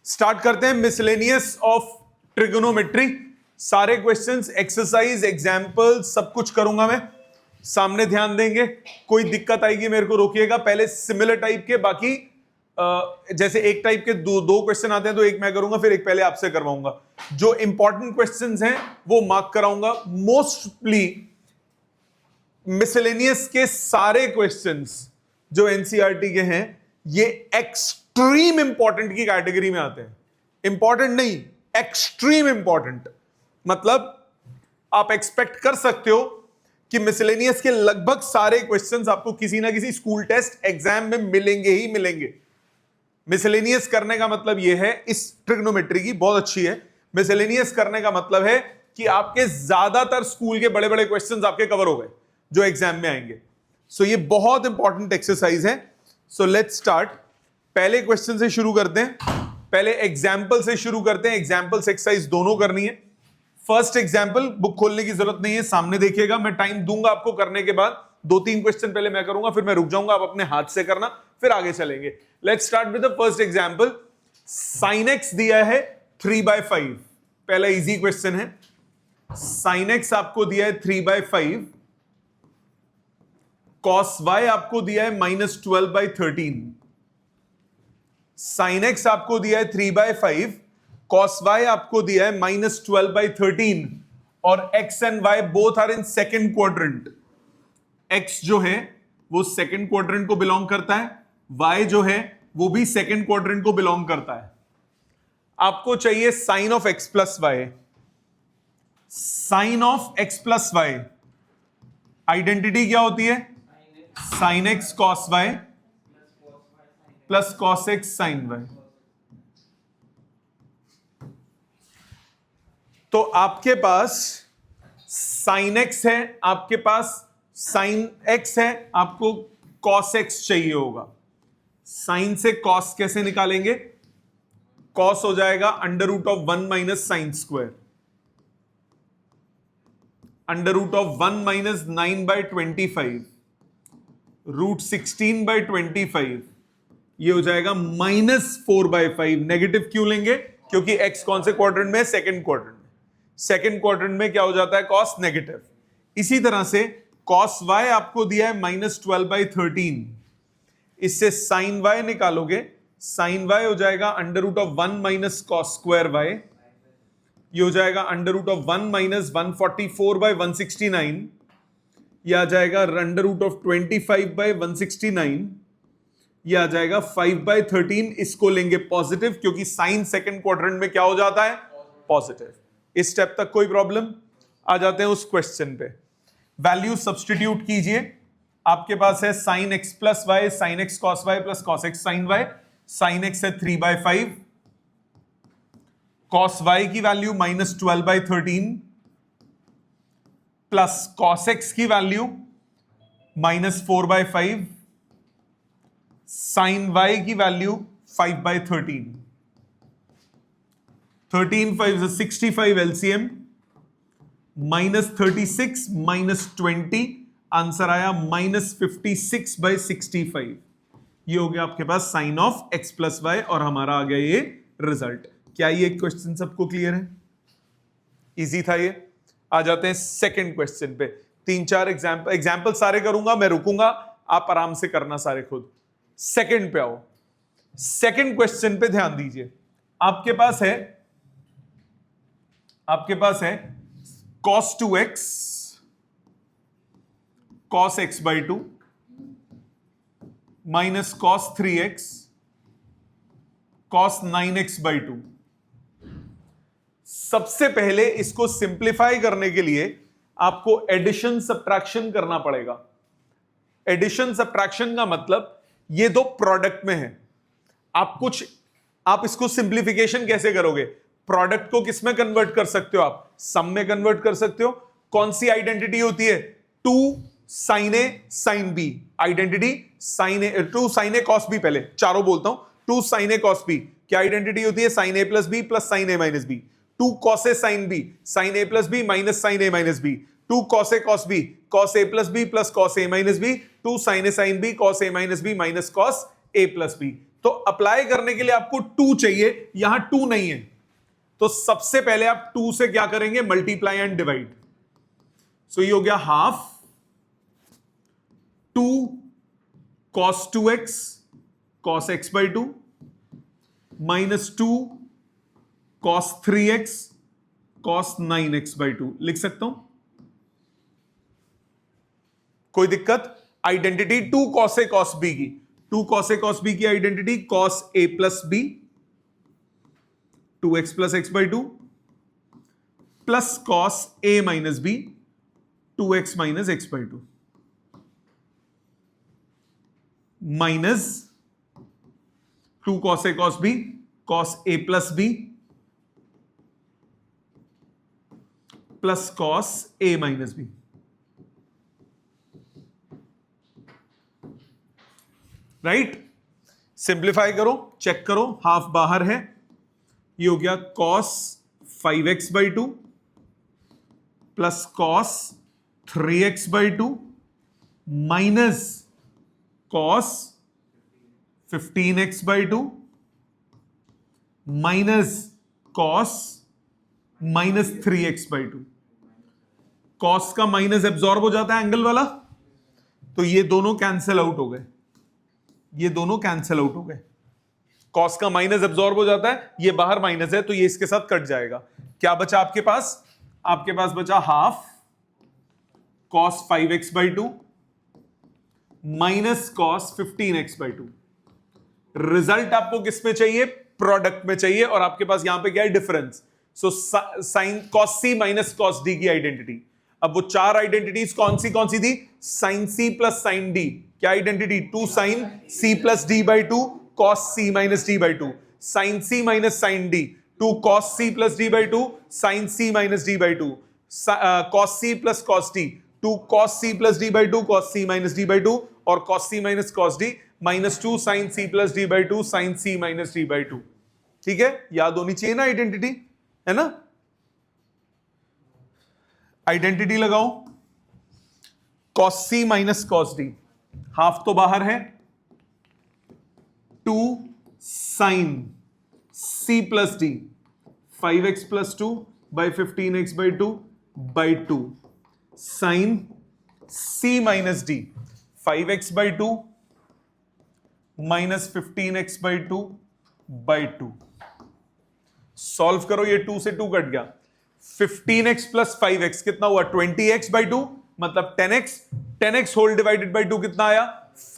Start करते हैं miscellaneous of trigonometry. सारे क्वेश्चंस, एक्सरसाइज, एग्जाम्पल सब कुछ करूंगा मैं, सामने ध्यान देंगे। कोई दिक्कत आएगी मेरे को रोकिएगा। पहले सिमिलर टाइप के, बाकी जैसे एक टाइप के दो क्वेश्चन आते हैं तो एक मैं करूंगा, फिर एक पहले आपसे करवाऊंगा। जो इंपॉर्टेंट क्वेश्चंस हैं वो मार्क कराऊंगा। मोस्टली मिसलेनियस के सारे क्वेश्चंस जो एनसीईआरटी के हैं ये एक्सट्रीम इंपॉर्टेंट की कैटेगरी में आते हैं। इंपॉर्टेंट नहीं, एक्सट्रीम इंपॉर्टेंट। मतलब आप एक्सपेक्ट कर सकते हो कि मिसलेनियस के लगभग सारे क्वेश्चंस आपको किसी ना किसी स्कूल टेस्ट एग्जाम में मिलेंगे ही मिलेंगे। मिसलेनियस करने का मतलब यह है, इस ट्रिग्नोमेट्री की बहुत अच्छी है। मिसलेनियस करने का मतलब है कि आपके ज्यादातर स्कूल के बड़े बड़े क्वेश्चंस आपके कवर हो गए जो एग्जाम में आएंगे। सो ये बहुत इंपॉर्टेंट एक्सरसाइज है। So let's start. पहले क्वेश्चन से शुरू करते हैं, पहले एग्जाम्पल से शुरू करते हैं। एग्जाम्पल्स एक्सरसाइज दोनों करनी है। फर्स्ट एग्जाम्पल, बुक खोलने की जरूरत नहीं है, सामने देखिएगा। मैं टाइम दूंगा आपको करने के बाद। 2-3 क्वेश्चन पहले मैं करूंगा, फिर मैं रुक जाऊंगा, आप अपने हाथ से करना, फिर आगे चलेंगे। Let's start with the first example. Sine x दिया है 3/5। पहला इजी क्वेश्चन है। साइन एक्स आपको दिया है 3/5, कॉस वाई आपको दिया है -12/13। साइन एक्स आपको दिया है 3/5, कॉस वाई आपको दिया है -12/13, और x and y both are in second quadrant. X जो है वो सेकेंड क्वाड्रेंट को बिलोंग करता है, वाई जो है वो भी सेकेंड क्वाड्रेंट को बिलोंग करता है। आपको चाहिए sine of x plus y. Sine of x plus y identity क्या होती है? Sine x cos y plus cos x sine y. तो आपके पास साइन एक्स है, आपके पास साइन एक्स है, आपको कॉस एक्स चाहिए होगा। साइन से कॉस कैसे निकालेंगे? कॉस हो जाएगा √1 - साइन स्क्वायर, √1 - 9/25, √16/25। ये हो जाएगा -4/5। नेगेटिव क्यों लेंगे? क्योंकि x कौन से क्वाड्रेंट में है? सेकंड क्वाड्रेंट में। सेकंड क्वाड्रेंट में क्या हो जाता है? Cos negative. इसी तरह से कॉस y आपको दिया है -12/13। इससे साइन y निकालोगे, साइन y हो जाएगा √1 - कॉस स्क्वायर y। ये हो जाएगा √1 - 144/169। यह आ जाएगा √25/169। यह आ जाएगा 5/13। इसको लेंगे पॉजिटिव, क्योंकि साइन सेकंड क्वाड्रेंट में क्या हो जाता है? पॉजिटिव। इस स्टेप तक कोई प्रॉब्लम? आ जाते हैं उस क्वेश्चन पे। वैल्यू सब्स्टिट्यूट कीजिए। आपके पास है sine x plus y, sine x cos y plus cos x sine y. Sine x है 3/5, कॉस वाई की वैल्यू -12/13 प्लस कॉस एक्स की वैल्यू -4/5, साइन वाई की वैल्यू 5/13। 13 5 is 65 LCM, -36 -20, आंसर आया -56/65। ये हो गया आपके पास sine of x plus y, और हमारा आ गया ये रिजल्ट। क्या ये क्वेश्चन सबको क्लियर है? इजी था ये। आ जाते हैं सेकंड क्वेश्चन पे। 3-4 एग्जाम्पल सारे करूंगा, मैं रुकूंगा, आप आराम से करना सारे खुद। सेकंड पे आओ। सेकंड क्वेश्चन पे ध्यान दीजिए। आपके पास है cos 2x cos x/2 minus cos 3x cos 9x/2। सबसे पहले इसको सिंप्लीफाई करने के लिए आपको एडिशन सब्ट्रैक्शन करना पड़ेगा। एडिशन सब्ट्रैक्शन का मतलब ये दो प्रोडक्ट में है। आप इसको सिंप्लीफिकेशन कैसे करोगे? प्रोडक्ट को किस में कन्वर्ट कर सकते हो? आप सम में कन्वर्ट कर सकते हो। कौन सी आइडेंटिटी होती है? 2 sin a sin b। Identity 2 sin a cos b। पहले चारों बोलता हूं। 2 sin a cos b क्या आइडेंटिटी होती है? sin a + b + sin a - b। 2 cos a sin b sin a + b - sin a - b। 2 cos a cos b cos a + b + cos a - b। 2 sin a sin b cos a - b - cos a + b। तो apply करने के लिए आपको 2 चाहिए, यहां 2 नहीं है, तो सबसे पहले आप 2 से क्या करेंगे, मल्टीप्लाई एंड डिवाइड। सो ये हो गया half 2 cos 2x cos x by 2 minus 2 cos 3x cos 9x by 2। लिख सकता हूं, कोई दिक्कत? Identity 2 cos a cos b की, 2 cos a cos b की identity cos a plus b 2x plus x by 2 plus cos a minus b 2x minus x by 2 minus 2 cos a cos b cos a plus b plus cos a minus b। Right, simplify करो, check करो, half बाहर है, ये हो गया cos 5x by 2 plus cos 3x by 2 minus cos 15x by 2 minus cos minus 3x by 2। cos का minus absorb हो जाता है एंगल वाला, तो ये दोनों कैंसिल आउट हो गए, ये दोनों कैंसिल आउट हो गए। cos का माइनस एब्जॉर्ब हो जाता है, ये बाहर माइनस है तो ये इसके साथ कट जाएगा। क्या बचा आपके पास? आपके पास बचा half cos 5x by 2 minus cos 15x by 2। Result आपको किस में चाहिए? प्रोडक्ट में चाहिए, और आपके पास यहां पे क्या है? Difference. So sine cos c minus cos d की आइडेंटिटी। अब वो 4 आइडेंटिटीज कौन सी थी? Sine c plus sine d। क्या identity? 2 sine c plus d by 2 cos c minus d by 2, sine c minus sine d 2 cos c plus d by 2 sine c minus d by 2, cos c plus cos d 2 cos c plus d by 2 cos c minus d by 2, और cos c minus cos d minus 2 sine c plus d by 2 sine c minus d by 2। ठीक है, याद होनी चाहिए ना identity, है ना? Identity लगाओ, cos c minus cos d, half तो बाहर है, 2 sine c plus d 5x plus 2 by 15x by 2 by 2 sine c minus d 5x by 2 minus 15x by 2 by 2। Solve करो, ये 2 से 2 कट गया, 15x प्लस 5x कितना हुआ? 20x by 2, मतलब 10x, 10x whole divided by 2 कितना आया?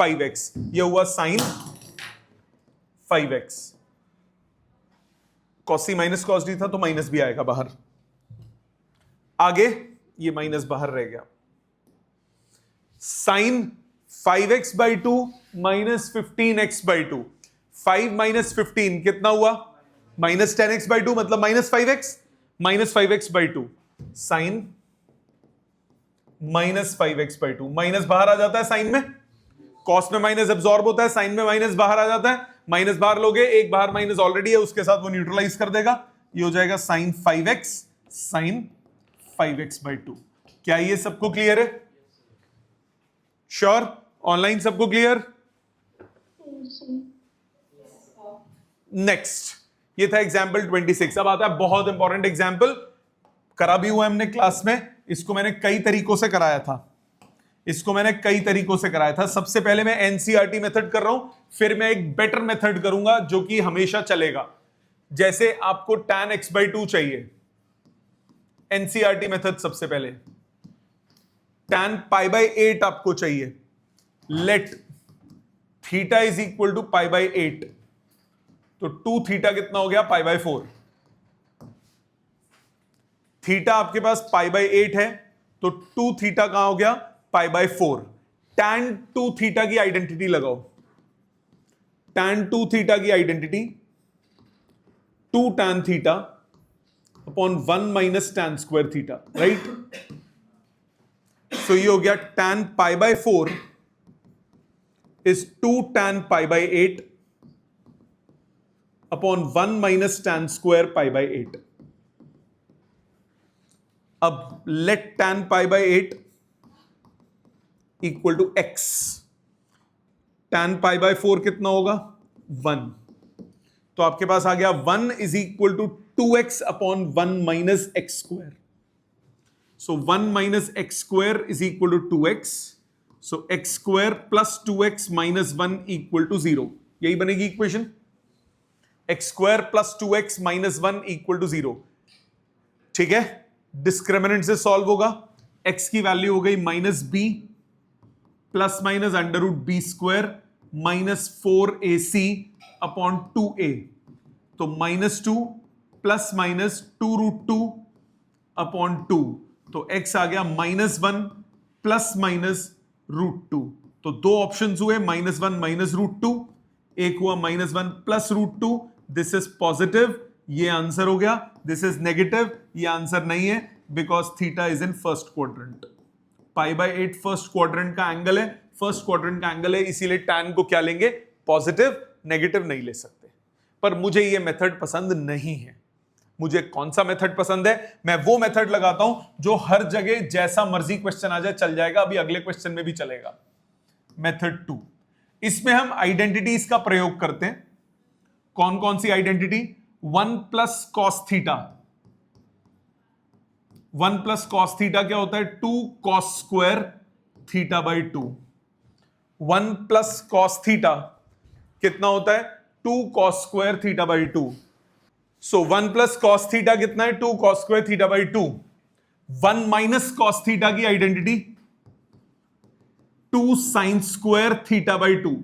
5x। ये हुआ sine 5x। cos c minus cos d था तो माइनस भी आएगा बाहर, आगे ये माइनस बाहर रह गया। Sine 5x by 2 minus 15x by 2, 5 minus 15 कितना हुआ? माइनस 10x बाई 2, मतलब minus 5x, minus 5x by 2 sine minus 5x by 2। Minus बाहर आ जाता है साइन में, कॉस में माइनस एब्जॉर्ब होता है, साइन में माइनस बाहर आ जाता है, माइनस बाहर लोगे, एक बाहर माइनस ऑलरेडी है, उसके साथ वो न्यूट्रलाइज कर देगा, ये हो जाएगा sign 5x sign 5x by 2। क्या ये सबको क्लियर है? श्योर? ऑनलाइन सबको क्लियर? नेक्स्ट, ये था एग्जाम्पल 26। अब आता है बहुत इंपॉर्टेंट एग्जाम्पल, करा भी हुआ हमने क्लास में, इसको मैंने कई तरीकों से कराया था, सबसे पहले मैं एनसीईआरटी मेथड कर रहा हूं, फिर मैं एक बेटर मेथड करूंगा जो कि हमेशा चलेगा। जैसे आपको tan x by 2 चाहिए, एनसीईआरटी मेथड सबसे पहले, tan pi by 8 आपको चाहिए, let theta is equal to pi by 8, तो 2 थीटा कितना हो गया? Pi by 4। थीटा आपके पास पाई बाई 8 है, तो 2 थीटा कहां हो गया? Pi by 4। tan 2 थीटा की आइडेंटिटी लगाओ, tan 2 थीटा की identity 2 tan theta upon 1 minus tan square theta, right? So ये हो गया tan pi by 4 is 2 tan pi by 8 upon 1 minus tan square pi by 8. अब let tan pi by 8 equal to x. tan pi by 4 कितना होगा? 1। तो आपके पास आ गया 1 is equal to 2x upon 1 minus x square. So 1 minus x square is equal to 2x। So x square plus 2x minus 1 equal to 0। यही बनेगी equation, x square plus 2x minus 1 equal to 0। ठीक है, discriminant से solve होगा। x की value हो गई minus B plus minus under root b square minus 4ac upon 2a। तो -2 प्लस माइनस 2 रूट 2 अपॉन 2। तो x आ गया -1 प्लस माइनस रूट 2। तो दो ऑप्शंस हुए, -1 माइनस रूट 2, एक हुआ -1 plus root 2। This is positive, ये आंसर हो गया। दिस इज नेगेटिव, ये आंसर नहीं है, because theta is in first quadrant. π/8 first quadrant का एंगल है, फर्स्ट क्वाड्रेंट का एंगल है, इसीलिए tan को क्या लेंगे, पॉजिटिव, नेगेटिव नहीं ले सकते। पर मुझे ये मेथड पसंद नहीं है। मुझे कौन सा मेथड पसंद है? मैं वो मेथड लगाता हूं जो हर जगह जैसा मर्जी क्वेश्चन आ जाए चल जाएगा। अभी अगले क्वेश्चन में भी चलेगा। मेथड 2, इसमें हम आइडेंटिटीज का प्रयोग करते हैं। कौन कौन सी identity? 1 plus cos theta. 1 plus cos theta क्या होता है? 2 cos square theta by 2। 1 plus cos theta कितना होता है? 2 cos square theta by 2। So 1 plus cos theta कितना है? 2 cos square theta by 2। 1 minus cos theta की identity 2 sine square theta by 2।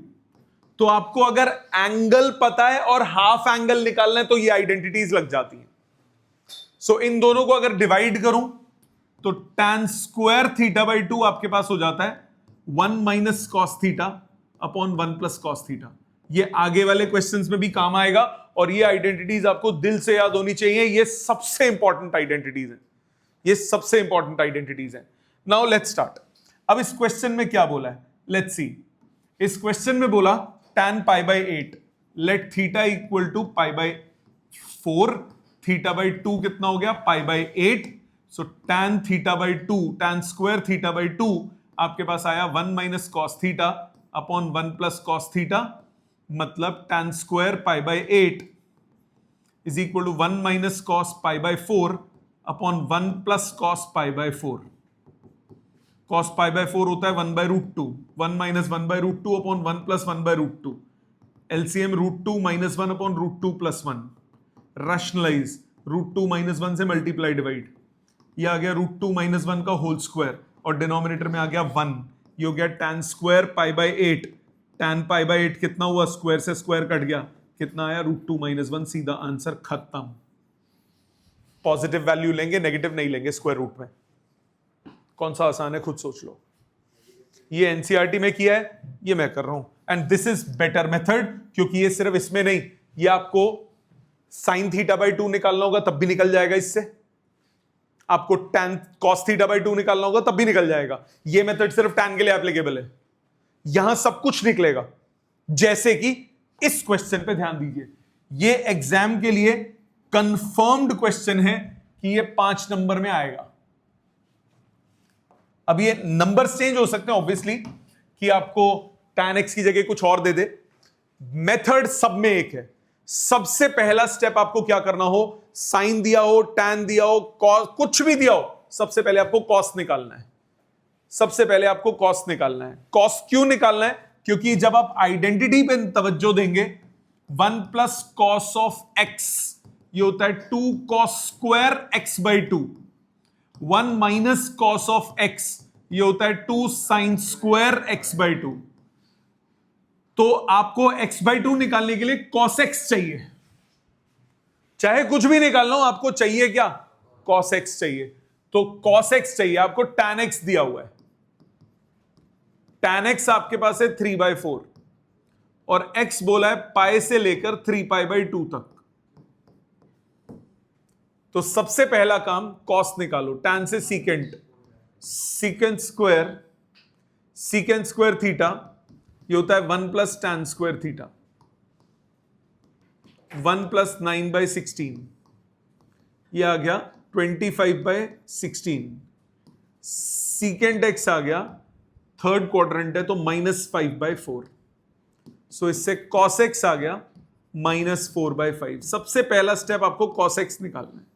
तो आपको अगर एंगल पता है और हाफ एंगल निकालना है तो ये आइडेंटिटीज लग जाती हैं। सो इन दोनों को अगर डिवाइड करूं तो tan स्क्वायर थीटा बाई 2 आपके पास हो जाता है 1 minus cos theta upon 1 plus cos theta. ये आगे वाले क्वेश्चंस में भी काम आएगा और ये आइडेंटिटीज आपको दिल से याद होनी चाहिए। ये सबसे इंपॉर्टेंट आइडेंटिटीज हैं, ये सबसे इंपॉर्टेंट आइडेंटिटीज हैं। Now let's start. अब इस क्वेश्चन में क्या बोला है, लेट्स सी। इस क्वेश्चन में बोला tan π/8 let theta equal to π/4। Theta by 2 कितना हो गया? π/8। So tan theta by 2, tan square theta by 2 आपके पास आया 1 minus cos theta upon 1 plus cos theta. मतलब tan square π/8 is equal to 1 minus cos π/4 upon 1 plus cos π/4। cos π/4 होता है 1/√2। 1 minus 1/√2 upon 1 plus 1/√2। LCM √2 minus 1 upon √2 plus 1। Rationalise, √2 minus 1 से multiply divide. ये आ गया √2 माइनस 1 का होल स्क्वायर और denominator में आ गया 1। ये हो गया tan स्क्वायर π/8। tan π/8 कितना हुआ? स्क्वायर से स्क्वायर कट गया, कितना आया? √2 माइनस 1। सीधा आंसर खत्म। पॉजिटिव वैल्यू लेंगे, नेगेटिव नहीं लेंगे स्क्वायर रूट में। कौन सा आसान है खुद सोच लो। ये एनसीईआरटी में किया है, ये मैं कर रहा हूं। And this is better method, क्योंकि ये सिर्फ इसमें नहीं, ये आपको साइन थीटा बाई 2 निकालना होगा तब भी निकल जाएगा इससे। आपको tan कॉस थीटा बाई 2 निकालना होगा तब भी निकल जाएगा। ये मेथड सिर्फ tan के लिए एप्लीकेबल है। यहां सब कुछ निकलेगा। जैसे कि इस क्वेश्चन पे ध्यान दीजिए, ये एग्जाम के लिए कंफर्म्ड क्वेश्चन है कि ये 5 नंबर में आएगा। अब ये नंबर्स चेंज हो सकते हैं ऑब्वियसली, कि आपको tan x की जगह कुछ और दे दे। मेथड सब में एक है। सबसे पहला स्टेप आपको क्या करना हो, साइन दिया हो, tan दिया हो, कॉस, कुछ भी दिया हो, सबसे पहले आपको कॉस निकालना है। सबसे पहले आपको कॉस निकालना है। कॉस क्यों निकालना है? क्योंकि जब आप आइडेंटिटी पे तवज्जो देंगे, 1 प्लस कॉस ऑफ x ये होता है 2 cos square x/2। 1 minus cos of x ये होता है 2 साइन स्क्वायर x/2। तो आपको x/2 निकालने के लिए cos x चाहिए। चाहे कुछ भी निकालना हो, आपको चाहिए क्या? cos x चाहिए। तो cos x चाहिए, आपको tan x दिया हुआ है। tan x आपके पास है 3/4 और x बोला है पाई से लेकर 3π/2 तक। तो सबसे पहला काम cos निकालो। tan से सीकेंट, सीकेंट स्क्वायर थीटा ये होता है 1 plus tan square theta. 1 plus 9/16 ये आ गया 25/16। सीकेंट x आ गया, थर्ड क्वाड्रेंट है तो -5/4। सो इससे cos x आ गया -4/5। सबसे पहला स्टेप आपको cos x निकालना है।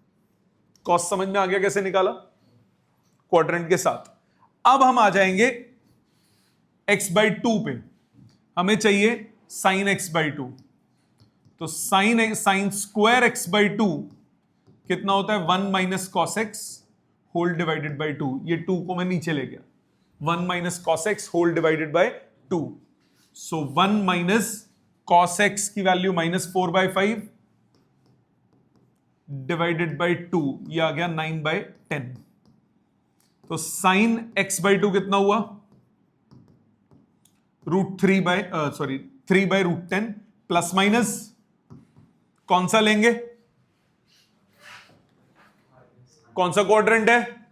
cos समझ में आ गया कैसे निकाला, क्वाड्रेंट के साथ। अब हम आ जाएंगे x/2 पे, हमें चाहिए sin x/2। तो साइन स्क्वायर x/2 कितना होता है 1 - cos x whole divided by 2। ये 2 को मैं नीचे ले गया, 1 - cos x whole divided by 2। So 1 - cos x की वैल्यू -4/5 डिवाइडेड बाई 2, ये आ गया 9/10। तो साइन x/2 कितना हुआ √3/√10 प्लस माइनस कौन सा लेंगे, कौन सा क्वाड्रेंट है,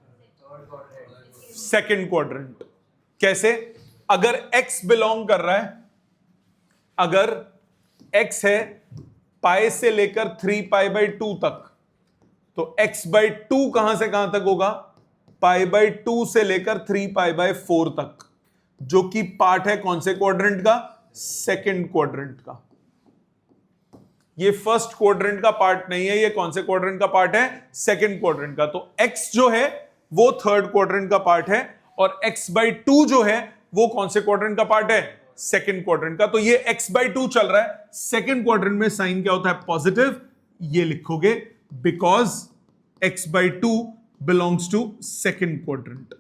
सेकंड क्वाड्रेंट। कैसे, अगर x बिलोंग कर रहा है, अगर x है पाई से लेकर 3π/2 तक, तो x/2 कहां से कहां तक होगा, π/2 से लेकर 3π/4 तक, जो कि पार्ट है कौन से क्वाड्रेंट का, सेकंड क्वाड्रेंट का। ये फर्स्ट क्वाड्रेंट का पार्ट नहीं है, ये कौन से क्वाड्रेंट का पार्ट है, सेकंड क्वाड्रेंट का। तो x जो है वो थर्ड क्वाड्रेंट का पार्ट है, और x/2 जो है वो कौन से क्वाड्रेंट का पार्ट है, सेकंड क्वाड्रेंट का। तो ये x/2 चल रहा है सेकंड क्वाड्रेंट में, साइन क्या होता है, पॉजिटिव। ये लिखोगे because x/2 belongs to second quadrant.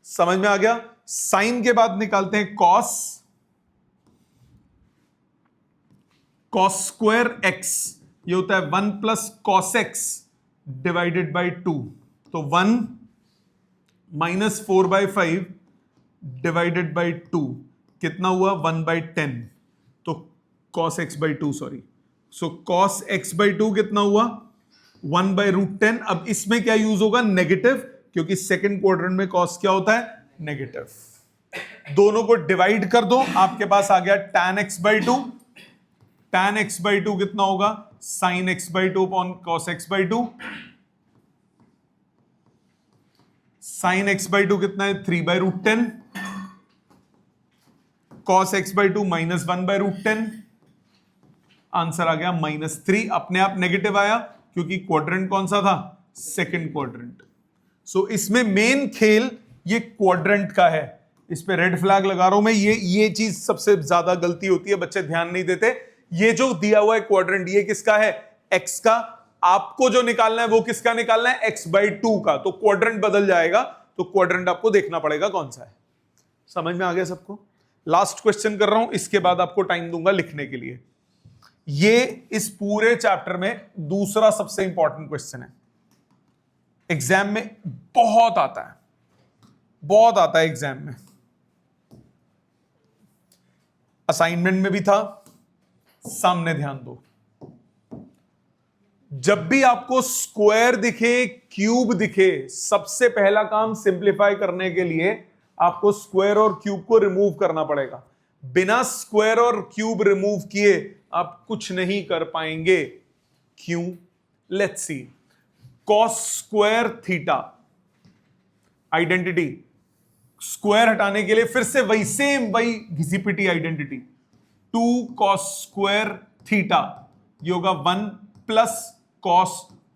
समझ में आ गया। साइन के बाद निकालते हैं कॉस। कॉस स्क्वायर x ये होता है 1 + cos x डिवाइडेड बाई 2। तो 1 - 4/5 डिवाइडेड बाई 2 कितना हुआ 1/10। तो cos x/2 सॉरी, सो cos x/2 कितना हुआ 1/√10। अब इसमें क्या यूज होगा, नेगेटिव, क्योंकि सेकंड क्वाड्रेंट में cos क्या होता है, नेगेटिव। दोनों को डिवाइड कर दो, आपके पास आ गया tan x/2। tan x/2 कितना होगा, sin x/2 upon cos x/2। sin x/2 कितना है 3/√10। cos x/2 -1/√10। आंसर आ गया -3। अपने आप नेगेटिव आया क्योंकि क्वाड्रेंट कौन सा था, सेकंड क्वाड्रेंट। सो इसमें मेन खेल ये क्वाड्रेंट का है। इस पे रेड फ्लैग लगा रहा हूं मैं। ये चीज सबसे ज्यादा गलती होती है, बच्चे ध्यान नहीं देते। ये जो दिया हुआ है क्वाड्रेंट, ये किसका है, x का। आपको जो निकालना है वो किसका निकालना है, x/2 का। तो क्वाड्रेंट बदल जाएगा, तो क्वाड्रेंट आपको देखना पड़ेगा कौन सा है। समझ में आ गया सबको। लास्ट क्वेश्चन कर रहा हूं, इसके बाद आपको टाइम दूंगा लिखने के लिए। ये इस पूरे चैप्टर में दूसरा सबसे इंपॉर्टेंट क्वेश्चन है। एग्जाम में बहुत आता है, बहुत आता है एग्जाम में, असाइनमेंट में भी था। सामने ध्यान दो, जब भी आपको स्क्वायर दिखे, क्यूब दिखे, सबसे पहला काम सिंपलीफाई करने के लिए आपको स्क्वायर और क्यूब को रिमूव करना पड़ेगा। बिना स्क्वायर और क्यूब रिमूव किए आप कुछ नहीं कर पाएंगे। क्यों, let's see. Cos square theta, identity, square हटाने के लिए फिर से वही सेम, वही घिसी पिटी आइडेंटिटी। 2 cos स्क्वायर थीटा, ये होगा 1 + cos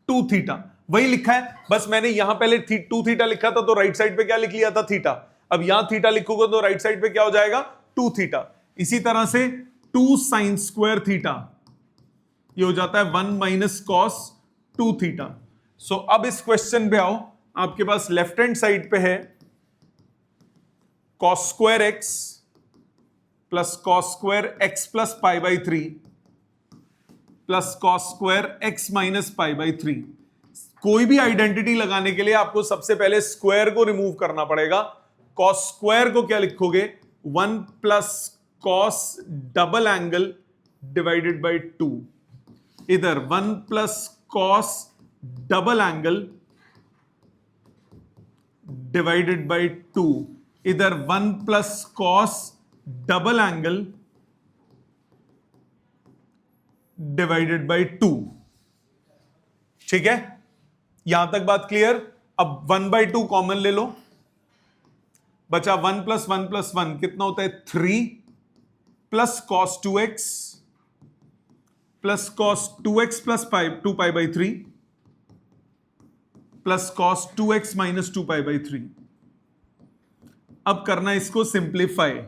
2 थीटा। वही लिखा है, बस मैंने यहां पहले 2 थीटा लिखा था, तो राइट साइड पे क्या लिख लिया था, थीटा। अब यहां थीटा लिखोगे तो राइट साइड पे क्या हो जाएगा, 2 थीटा। इसी तरह से 2 sin स्क्वायर थीटा, ये हो जाता है 1 - cos 2 थीटा। सो अब इस क्वेश्चन पे आओ, आपके पास लेफ्ट हैंड साइड पे है cos square x plus cos square x + π/3 plus cos square x - π/3। कोई भी आइडेंटिटी लगाने के लिए आपको सबसे पहले स्क्वायर को रिमूव करना पड़ेगा। cos स्क्वायर को क्या लिखोगे, 1 + cos double angle divided by 2। इधर 1 + cos double angle divided by 2। इधर 1 + cos double angle divided by 2। ठीक है, यहां तक बात क्लियर। अब 1/2 कॉमन ले लो, बचा 1 प्लस 1 प्लस 1 कितना होता है 3 plus cos 2x plus cos 2x plus 2 pi by 3 plus cos 2x minus 2 pi by 3। अब करना इसको सिंप्लीफाई,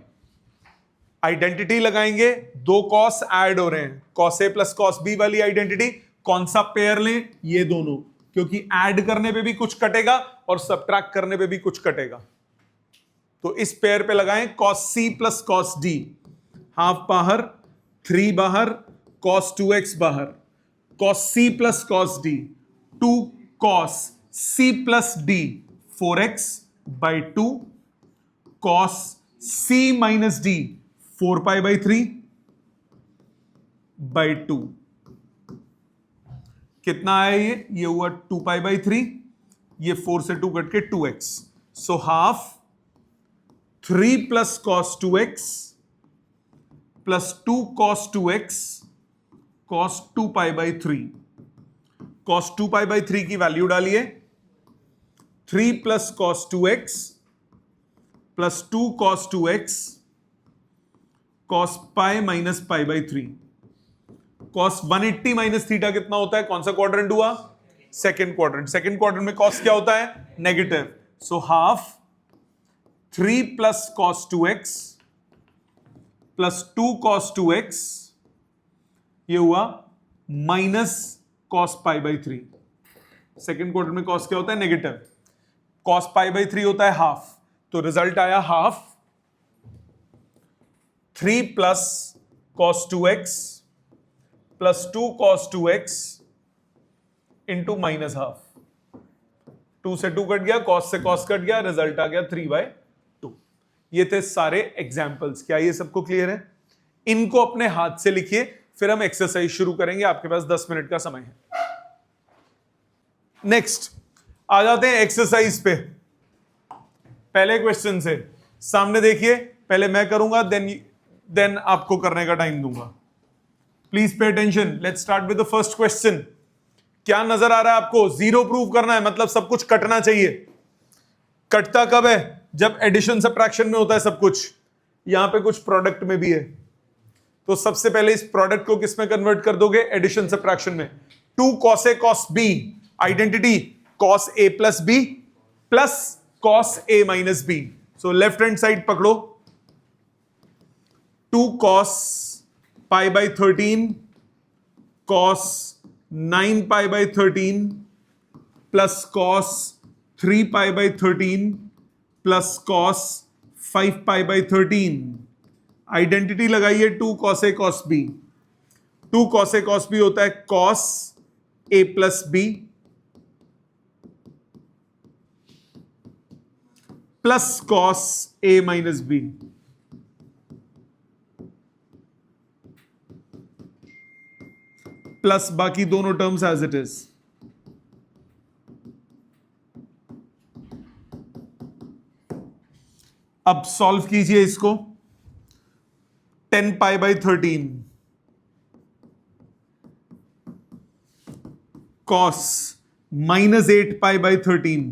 आइडेंटिटी लगाएंगे, दो कॉस ऐड हो रहे हैं, cos A plus cos B वाली आइडेंटिटी। कौन सा पेयर लें? ये दोनों, क्योंकि ऐड करने पे भी कुछ कटेगा और सब्ट्रैक्ट करने पे भी कुछ कटेगा। तो इस पेयर पे लगाएं cos c plus cos d, half बाहर 3 बाहर, कॉस 2x बाहर, cos c plus cos d 2 cos c plus d 4x by 2 cos c minus d 4 pi by 3 by 2। कितना आया ये हुआ 2 पाई बाई 3, ये 4 से 2 कट के 2x, so half 3 plus cos 2x plus 2 cos 2x cos 2 pi by 3। Cos 2 pi by 3 की value डालिए, 3 plus cos 2x plus 2 cos 2x cos pi minus pi by 3। Cos 180 minus theta कितना होता है? कौन सा quadrant हुआ? Second quadrant. Second quadrant में cos क्या होता है? Negative. So half 3 plus cos 2x plus 2 cos 2x, ये हुआ minus cos pi by 3। Second quadrant में कॉस क्या होता है? नेगेटिव। कॉस पाई बाई 3 होता है हाफ, तो रिजल्ट आया half 3 plus cos 2x plus 2 cos 2x into minus half. 2 से 2 कट गया, कॉस से कॉस कट गया, रिजल्ट आ गया 3/2। ये थे सारे एग्जाम्पल्स। क्या ये सबको क्लियर है? इनको अपने हाथ से लिखिए, फिर हम एक्सरसाइज शुरू करेंगे। आपके पास 10 मिनट का समय है। नेक्स्ट आ जाते हैं एक्सरसाइज पे। पहले क्वेश्चन से सामने देखिए, पहले मैं करूंगा, देन आपको करने का टाइम दूंगा। Please pay attention. Let's start with the first question. क्या नजर आ रहा है आपको? 0 प्रूव करना है, मतलब सब कुछ कटना चाहिए। कटता कब है? जब एडिशन सब्ट्रैक्शन में होता है सब कुछ। यहां पे कुछ प्रोडक्ट में भी है, तो सबसे पहले इस प्रोडक्ट को किस में कन्वर्ट कर दोगे? एडिशन सब्ट्रैक्शन में। 2 cos A cos B, identity cos A plus B plus cos A minus B. So left hand side पकड़ो, 2 cos pi by 13 cos 9 pi by 13 plus cos 3 pi by 13 plus cos 5 pi by 13। Identity लगाइए 2 cos A cos B. 2 cos A cos B होता है cos A plus B plus cos A minus B. Plus बाकी दोनों terms as it is. अब solve कीजिए इसको। 10 पाई by 13 cos minus 8 pi by 13,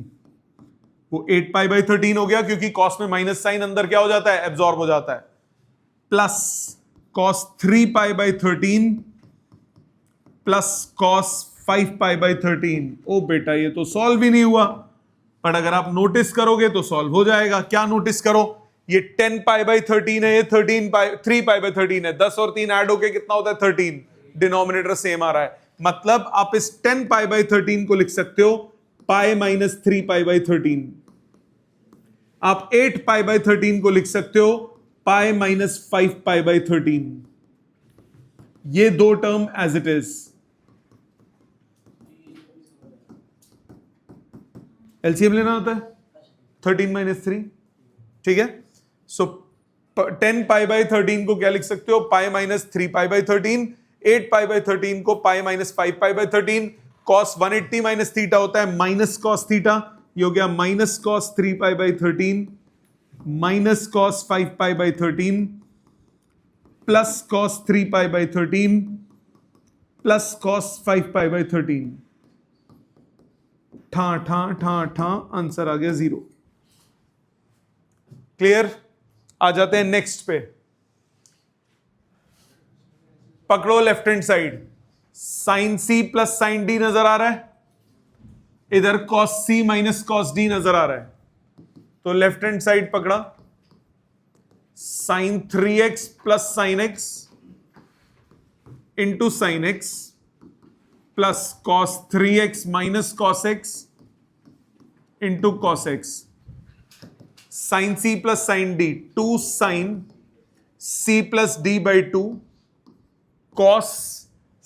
वो 8 पाई by 13 हो गया, क्योंकि कॉस में माइनस साइन अंदर क्या हो जाता है? एब्जॉर्ब हो जाता है। Plus cos 3 pi by 13 plus cos 5 pi by 13। ओ बेटा, ये तो सॉल्व ही नहीं हुआ, पर अगर आप नोटिस करोगे तो सॉल्व हो जाएगा। क्या नोटिस करो? ये 10 पाई बाई 13 है, ये 3 पाई बाई 13 है। 10 और 3 ऐड होके कितना होता है? 13। डिनोमिनेटर सेम आ रहा है, मतलब आप इस 10 पाई बाई 13 को लिख सकते हो पाई माइनस 3 पाई बाई 13। आप 8 पाई बाई 13 को लिख सकते हो पाई माइनस 5 पाई बाई 13। ये दो term as it is. LCM लेना होता है 13 माइनस 3, ठीक है। सो 10 पाई बाई 13 को क्या लिख सकते हो? Pi minus 3 pi by 13। 8 pi by 13 को pi minus 5 pi by 13। Cos 180 minus theta होता है माइनस कॉस थीटा, ये हो गया minus cos 3 pi by 13 minus cos 5 pi by 13 plus cos 3 pi by 13 plus cos 5 pi by 13। ठा ठा ठा ठा, आंसर आ गया 0। क्लियर? आ जाते हैं नेक्स्ट पे। पकड़ो left hand side, sine c plus sine d नजर आ रहा है, इधर cos c minus cos d नजर आ रहा है। तो लेफ्ट हैंड साइड पकड़ा, sine 3x plus sine x into sine x plus cos 3x minus cos x into cos x, sine c plus sine d, 2 sine c plus d by 2 cos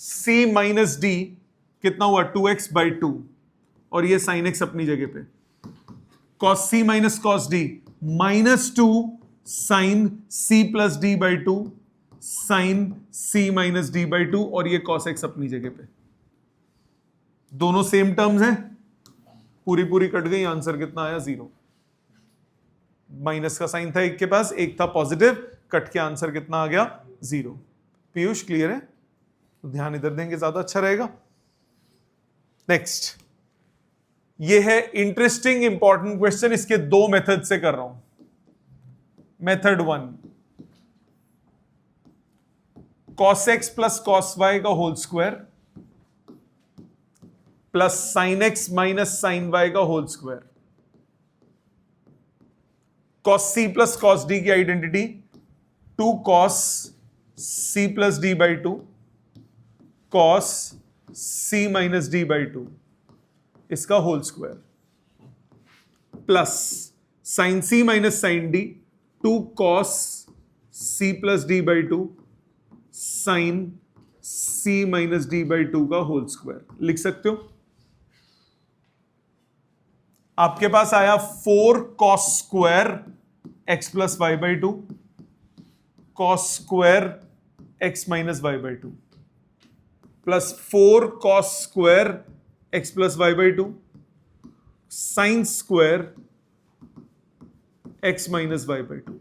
c minus d कितना हुआ 2x by 2, और ये sine x अपनी जगह पे, cos c minus cos d minus 2 sine c plus d by 2 sine c minus d by 2, और ये cos x अपनी जगह पे। दोनों सेम टर्म्स हैं, पूरी पूरी कट गई, आंसर कितना आया 0। माइनस का साइन था एक के पास, एक था पॉजिटिव, कट के आंसर कितना आ गया 0। पीयूष क्लियर है? तो ध्यान इधर देंगे ज्यादा अच्छा रहेगा। नेक्स्ट, ये है इंटरेस्टिंग इंपॉर्टेंट क्वेश्चन, इसके 2 मेथड से कर रहा हूं। Method 1, cos x plus cos y का whole square plus sine x minus sine y का whole square, cos c plus cos d की identity 2 cos c plus d by 2 cos c minus d by 2, इसका whole square plus sine c minus sine d 2 cos c plus d by 2 sine c minus d by 2 का whole square. लिख सकते हो? आपके पास आया 4 cos square x plus y by 2 cos square x minus y by 2 plus 4 cos square x plus y by 2 sine square x minus y by 2।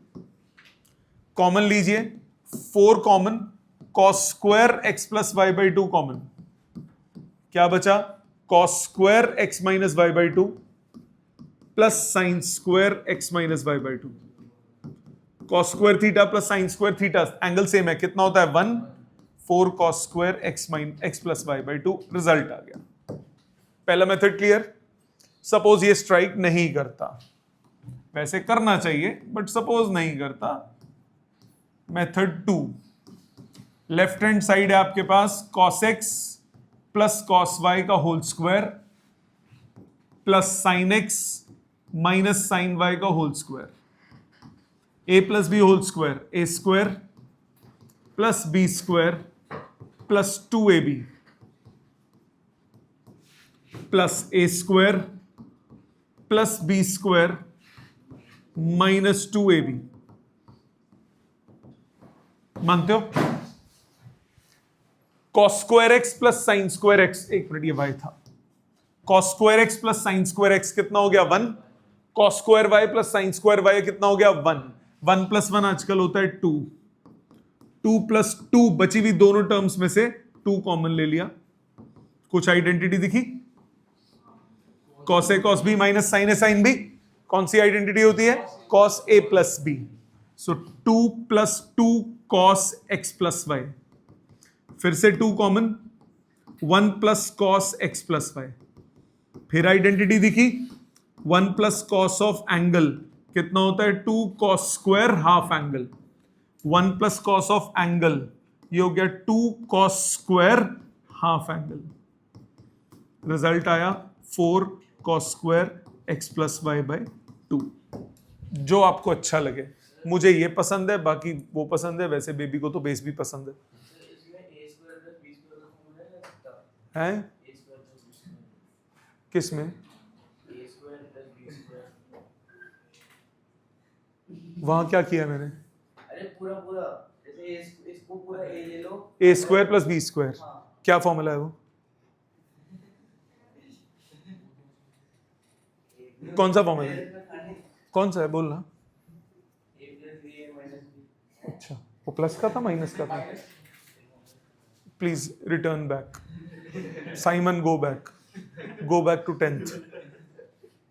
Common लीजिए, 4 common, cos square x plus y by 2 common, क्या बचा? cos square x minus y by 2 plus sine square x minus y by 2, cos square theta plus sine square theta, angle same है, कितना होता है 1, 4 cos square x plus y by 2, result आ गया। पहला method clear? Suppose ये strike नहीं करता, वैसे करना चाहिए बट सपोज नहीं करता। मेथड 2, लेफ्ट हैंड साइड है आपके पास cos x plus cos y का whole square plus sine x minus sine y का whole square, a plus b whole square, a square plus b square plus 2ab plus a square plus b square minus 2ab। मानते हो? cos square x plus sine square x, एक minute ये y था, cos square x plus sine square x कितना हो गया 1, cos square y plus sine square y कितना हो गया 1, 1 प्लस 1 आजकल होता है 2, 2 प्लस 2, बची हुई दोनों टर्म्स में से 2 कॉमन ले लिया, कुछ आइडेंटिटी दिखी, cos a cos b minus sine a साइन b, कौन सी आइडेंटिटी होती है? cos a plus b, so 2 plus 2 cos x plus y, फिर से 2 common, 1 plus cos x plus y, फिर आइडेंटिटी दिखी, 1 प्लस cos ऑफ एंगल कितना होता है 2 cos square half angle, 1 plus cos of angle ये हो गया 2 cos square half angle, result आया 4 cos square x plus y by 2। जो आपको अच्छा लगे, मुझे ये पसंद है, बाकी वो पसंद है, वैसे बेबी को तो बेस भी पसंद है। किस में? वहां क्या किया मैंने? अरे पूरा पूरा जैसे इसको पूरा ए ले लो, ए स्क्वायर प्लस बी स्क्वायर, क्या फॉर्मूला है वो? कौन सा फॉर्मूला है? कौन सा है बोलना? अच्छा, वो प्लस का था माइनस का था? Please return back, Simon go back to 10th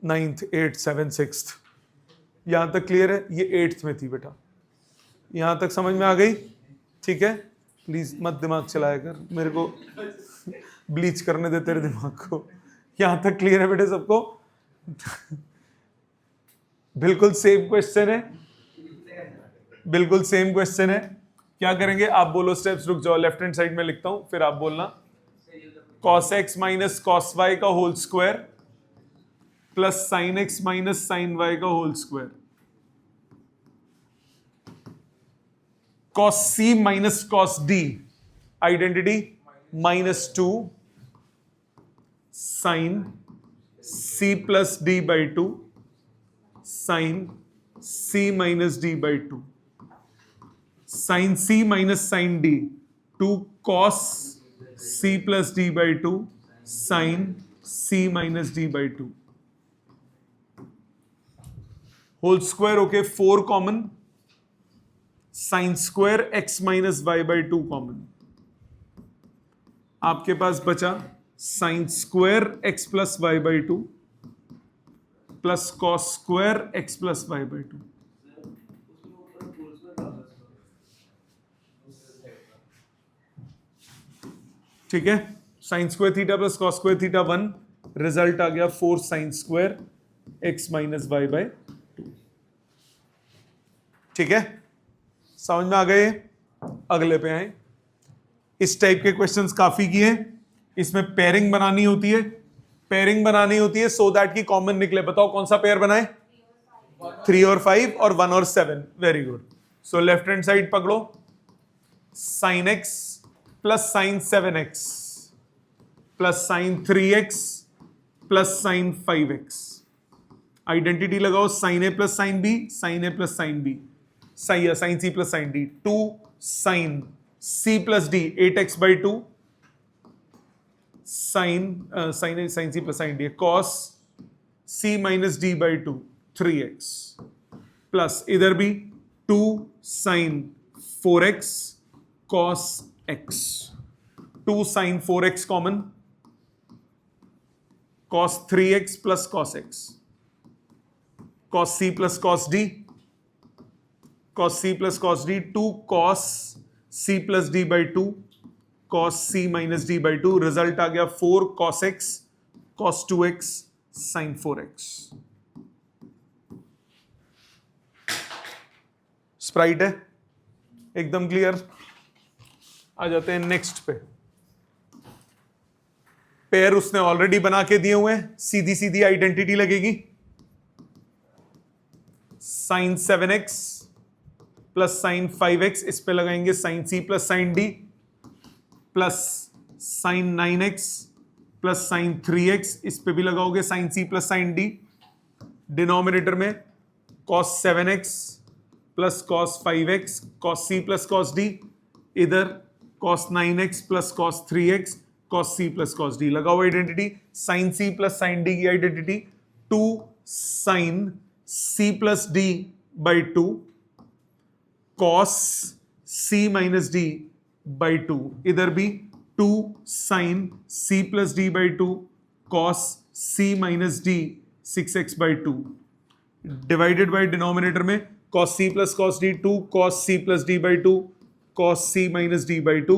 9th 8th 7th 6th यहां तक क्लियर है? ये 8th में थी बेटा, यहां तक समझ में आ गई? ठीक है, प्लीज मत दिमाग चलाया कर, मेरे को ब्लीच करने दे तेरे दिमाग को। यहां तक क्लियर है बेटे सबको? बिल्कुल सेम क्वेश्चन है, बिल्कुल सेम क्वेश्चन है। क्या करेंगे आप बोलो स्टेप्स, रुक जाओ लेफ्ट हैंड साइड में लिखता हूं फिर आप बोलना। cos x minus cos y का whole square plus sin x minus sin y का whole square, cos c minus cos d identity -2 sin c plus d by 2 sin c minus d by 2 sin c minus sin d 2 cos c plus d by 2 sin c minus d by 2 whole square okay, 4 common, sign square x minus y by 2 common, आपके पास बचा sine square x plus y by 2 plus cos square x plus y by 2। ठीक है, sine square theta plus cos square theta 1, result आ गया 4 sine square x minus y by 2। ठीक है, समझ में आ गए? अगले पे आए। इस टाइप के क्वेश्चंस काफी किए, इसमें पेयरिंग बनानी होती है, पेयरिंग बनानी होती है सो दैट की कॉमन निकले। बताओ कौन सा पेयर बनाए? 3 और 5 और 1 और 7। Very good. So left hand side पकड़ो, sine x plus sine 7x plus sine 3x plus sine 5x, identity लगाओ sine a plus sine b, sine a plus sine b, sine c plus sine d, 2 sine c plus d 8x by 2 sine c plus sine d cos c minus d by 2 3x plus इधर भी 2 sine 4x cos x, 2 sine 4x common, cos 3x plus cos x, cos c plus cos d, cos c plus cos d, 2 cos c plus d by 2 cos c minus d by 2, result आ गया 4 cos x cos 2x sin 4x। स्प्राइट है एकदम clear. आ जाते हैं next पे। Pair उसने already बना के दिए हुए हैं, सीधी सीधी आइडेंटिटी लगेगी, sine 7x plus sine 5x, इस पे लगाएंगे sine c plus sine d plus sine 9x plus sine 3x, इस पे भी लगाओगे sine c plus sine d, denominator में cos 7x plus cos 5x cos c plus cos d, इधर cos 9x plus cos 3x cos c plus cos d, लगाओ identity sine c plus sine d की identity 2 sine c plus d by 2 cos c minus d by 2, इधर भी 2 sine c plus d by 2 cos c minus d 6x by 2, divided by denominator में cos c plus cos d 2 cos c plus d by 2 cos c minus d by 2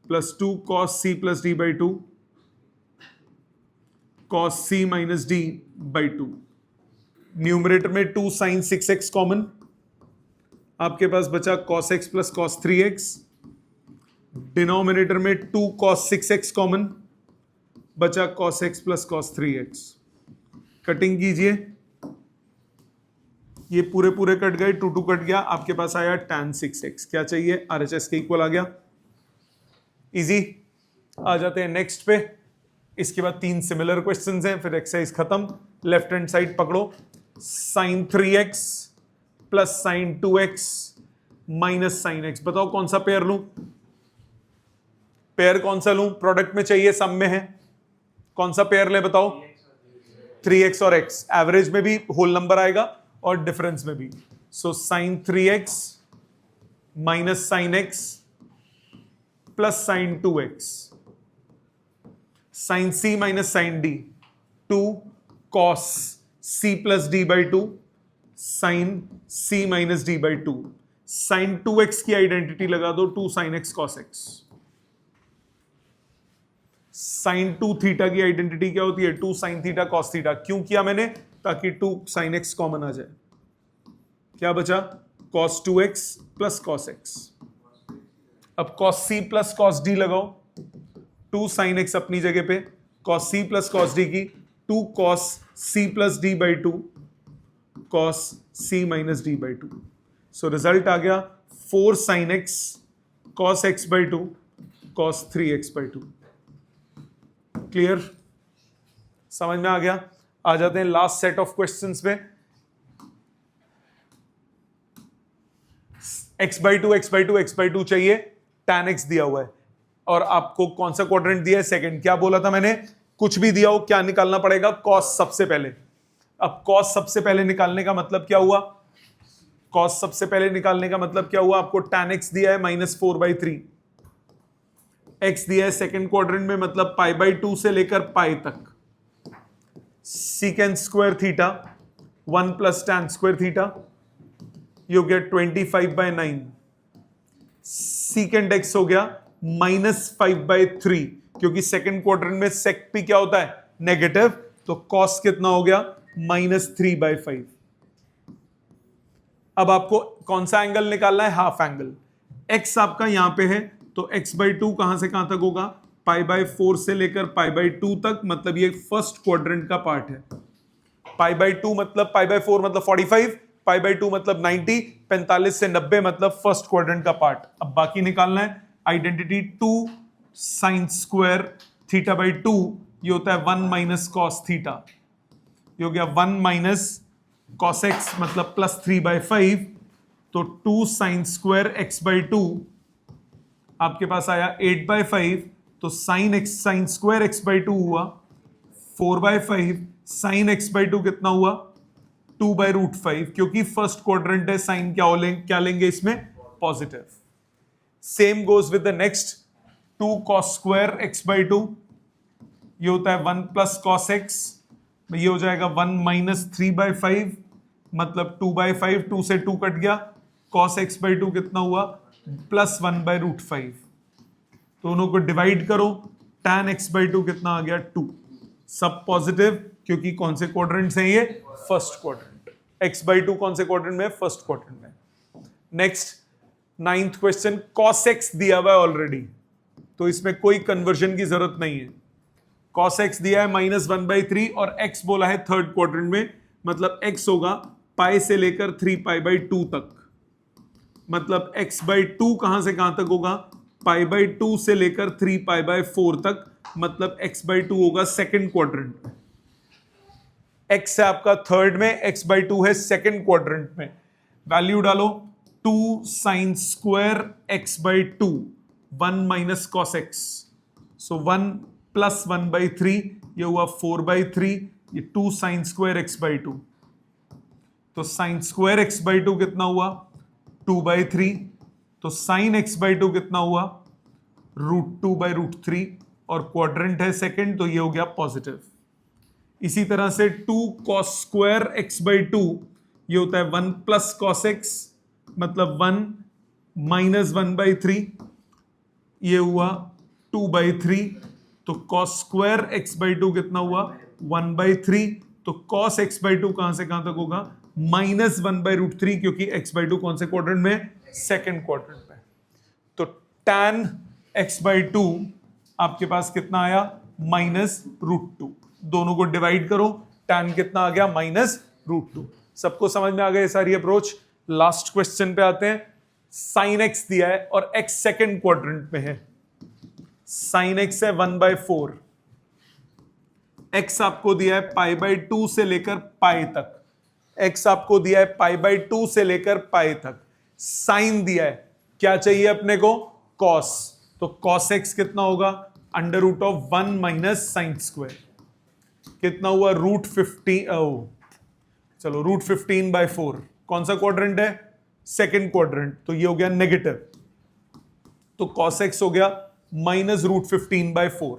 plus 2 cos c plus d by 2 cos c minus d by 2, numerator में 2 sign 6x common, आपके पास बचा cos x plus cos 3x, denominator में 2 cos 6x common, बचा cos x plus cos 3x। Cutting कीजिए, ये पूरे पूरे cut गए, 2 2 कट गया, आपके पास आया tan 6x। क्या चाहिए? RHS के इक्वल आ गया, इजी। आ जाते हैं नेक्स्ट पे। इसके बाद 3 सिमिलर क्वेश्चंस हैं, फिर एक्सरसाइज खत्म। लेफ्ट हैंड साइड पकड़ो, sine 3x plus sine 2x minus sine x, बताओ कौन सा पेयर लूं? पेयर कौन सा लूं? प्रोडक्ट में चाहिए, सम में है, कौन सा पेयर ले बताओ? 3x और x, एवरेज में भी होल नंबर आएगा और डिफरेंस में भी। So sine 3x minus sine x plus sine 2x, sine c minus sine d, 2 cos c plus d by 2 sine c minus d by two. Sine 2x की identity लगा दो, 2 sine x cos x। Sine 2 theta की identity क्या होती है? 2 sine theta cos theta. क्यों किया मैंने? ताकि 2 साइन x कॉमन आ जाए। क्या बचा? cos 2x plus cos x। अब cos c plus cos d लगाओ, 2 साइन x अपनी जगह पे, cos c plus cos d की 2 cos c plus d by two, cos c minus d by two. So result आ गया 4 sine x cos x by two, cos 3x by two. Clear? समझ में आ गया? आ जाते हैं लास्ट सेट ऑफ क्वेश्चंस पे। x by two, x by two, x by two चाहिए, tan x दिया हुआ है और आपको कौन सा क्वाड्रेंट दिया है? सेकंड। क्या बोला था मैंने? कुछ भी दिया हो क्या निकालना पड़ेगा? cos सबसे पहले। अब cos सबसे पहले निकालने का मतलब क्या हुआ? cos सबसे पहले निकालने का मतलब क्या हुआ? आपको tan x दिया है -4/3, x दिया है सेकंड क्वाड्रेंट में, मतलब पाई बाई टू से लेकर पाई तक, secant square theta 1 plus tan square theta, you get 25/9। सीकेंड x हो गया -5/3, क्योंकि सेकंड क्वाड्रेंट में सेक पी क्या होता है? नेगेटिव। तो cos कितना हो गया? -3/5। अब आपको कौन सा एंगल निकालना है? Half angle. x आपका यहां पे है, तो x बाई टू कहां से कहां तक होगा? पाई बाई 4 से लेकर पाई बाई 2 तक, मतलब ये फर्स्ट क्वाड्रेंट का पार्ट है। पाई बाई 2 मतलब पाई बाई 4 मतलब 45, पाई बाई 2 मतलब 90, 45 से 90 मतलब फर्स्ट क्वाड्रेंट का पार्ट। अब बाकी निकालना है। Identity 2 sine square theta by 2, ये होता है 1 माइनस कॉस थीटा, ये हो गया 1 माइनस cos x मतलब प्लस 3/5, तो 2 sine square x by two आपके पास आया 8/5, तो sine x sine square x by two हुआ 4/5, साइन x बाई टू कितना हुआ? 2/√5, क्योंकि फर्स्ट क्वाड्रेंट है, साइन क्या लेंगे इसमें? Positive. Same goes with the next, 2 cos square x by to, ये होता है 1 प्लस cos x, ये हो जाएगा 1 माइनस 3/5, मतलब 2/5, 2 से 2 कट गया, cos x बाई टू कितना हुआ? प्लस 1/√5। दोनों को डिवाइड करो, tan x बाई टू कितना आ गया? 2। सब पॉजिटिव, क्योंकि कौन से क्वाड्रेंट्स हैं ये? First quadrant. x by to कौन से क्वाड्रेंट में? फर्स्ट क्वाड्रेंट में। Next 9th question, cos x दिया हुआ है ऑलरेडी, तो इसमें कोई कन्वर्जन की जरूरत नहीं है। cos x दिया है -1/3 और x बोला है थर्ड क्वाड्रेंट में, मतलब x होगा पाई से लेकर 3π/2 तक, मतलब x बाई टू कहां से कहां तक होगा? पाई बाई 2 से लेकर 3π/4 तक, मतलब x बाई टू होगा सेकंड क्वाड्रेंट में। x है आपका थर्ड में, x बाई टू है सेकंड क्वाड्रेंट में। वैल्यू डालो, 2 sine square x by two, 1 minus cos x, so 1 plus 1/3, ये हुआ 4/3, ये 2 sine square x by two, तो sine square x by two कितना हुआ? 2/3, तो साइन x बाई टू कितना हुआ? √2/√3, और क्वाड्रेंट है सेकंड, तो ये हो गया पॉजिटिव। इसी तरह से 2 cos square x by to, ये होता है 1 प्लस cos x, मतलब 1 माइनस 1/3, ये हुआ 2/3, तो cos square x by two कितना हुआ? 1/3, तो cos x बाई टू कहां से कहां तक होगा? -1/√3, क्योंकि x बाई टू कौन से क्वाड्रेंट में? सेकंड क्वाड्रेंट में। तो tan x बाई टू आपके पास कितना आया? -√2। दोनों को डिवाइड करो, tan कितना आ गया? -√2। सबको समझ में आ गया सारी अप्रोच? लास्ट क्वेश्चन पे आते हैं। sin x दिया है और x सेकंड क्वाड्रेंट में है, sin x है 1/4, x आपको दिया है पाई बाई 2 से लेकर पाई तक, x आपको दिया है पाई बाई 2 से लेकर पाई तक, साइन दिया है, क्या चाहिए अपने को? cos, तो cos x कितना होगा? √1 माइनस साइन स्क्वायर, कितना हुआ? √15, चलो √15/4। कौन सा क्वाड्रेंट है? सेकंड क्वाड्रेंट, तो ये हो गया नेगेटिव, तो cos x हो गया -√15/4।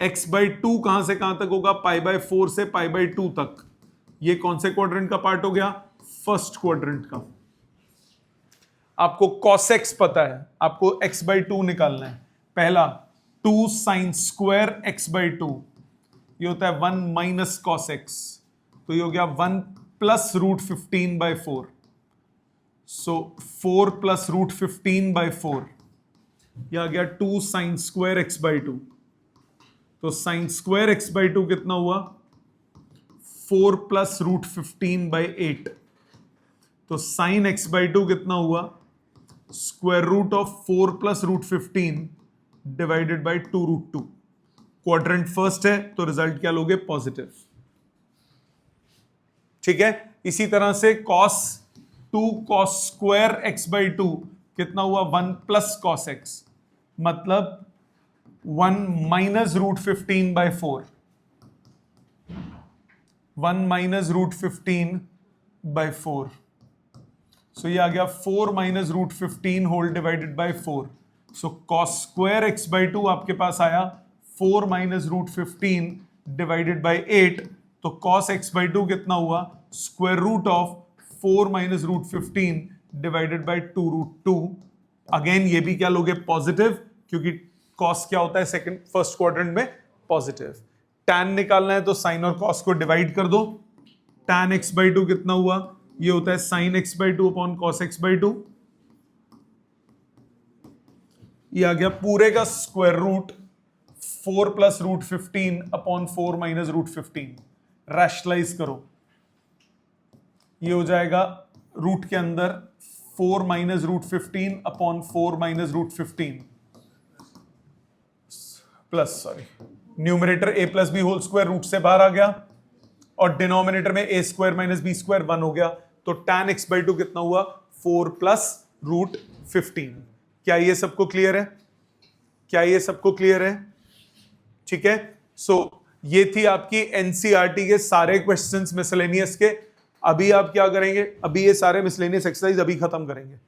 x बाई टू कहां से कहां तक होगा? पाई बाई 4 से पाई बाई 2 तक, ये कौन से क्वाड्रेंट का पार्ट हो गया? फर्स्ट क्वाड्रेंट का। आपको cos x पता है, आपको x/2 निकालना है। पहला 2 sin स्क्वायर x/2, ये होता है 1 माइनस cos x, तो ये हो गया 1 प्लस √15/4। सो 4 प्लस √15/4, यह आ गया 2 sin स्क्वायर x/2। तो sin स्क्वायर x/2 कितना हुआ? 4 प्लस √15/8। तो sin x/2 कितना हुआ? Square root of 4 plus √15 divided by 2√2। Quadrant first है तो रिजल्ट क्या लोगे? पॉजिटिव। ठीक है, इसी तरह से cos स्क्वायर x/2 कितना हुआ? 1 प्लस cos x, मतलब 1 माइनस √15/4, 1 माइनस √15/4। सो ये आ गया 4 minus √15 whole divided by 4। So cos square x/2 आपके पास आया 4 माइनस √15 डिवाइडेड बाई 8। तो cos x/2 कितना हुआ? Square root of 4 minus √15 divided by 2√2। Again ये भी क्या लोगे? पॉजिटिव, क्योंकि cos क्या होता है फर्स्ट क्वाड्रेंट में? पॉजिटिव। tan निकालना है तो sin और cos को डिवाइड कर दो। tan x/2 कितना हुआ? ये होता है sin x/2 upon cos x/2। ये आ गया पूरे का square root 4 plus √15 upon 4 minus √15। Rationalise करो, ये हो जाएगा रूट के अंदर 4 minus √15 upon 4 minus √15 plus, sorry, numerator a plus b whole square root से बाहर आ गया और डिनोमिनेटर में a square minus b square 1 हो गया। तो tan x/2 कितना हुआ? 4 प्लस √15। क्या ये सबको क्लियर है? क्या ये सबको क्लियर है? ठीक है, सो ये थी आपकी एनसीईआरटी के सारे क्वेश्चंस मिसलेनियस के। अभी आप क्या करेंगे? अभी ये सारे मिसलेनियस एक्सरसाइज अभी खत्म करेंगे।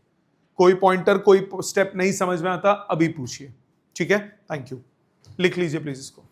कोई पॉइंटर, कोई स्टेप नहीं समझ में आता, अभी पूछिए। ठीक है, थैंक यू। लिख लीजिए प्लीज इसको।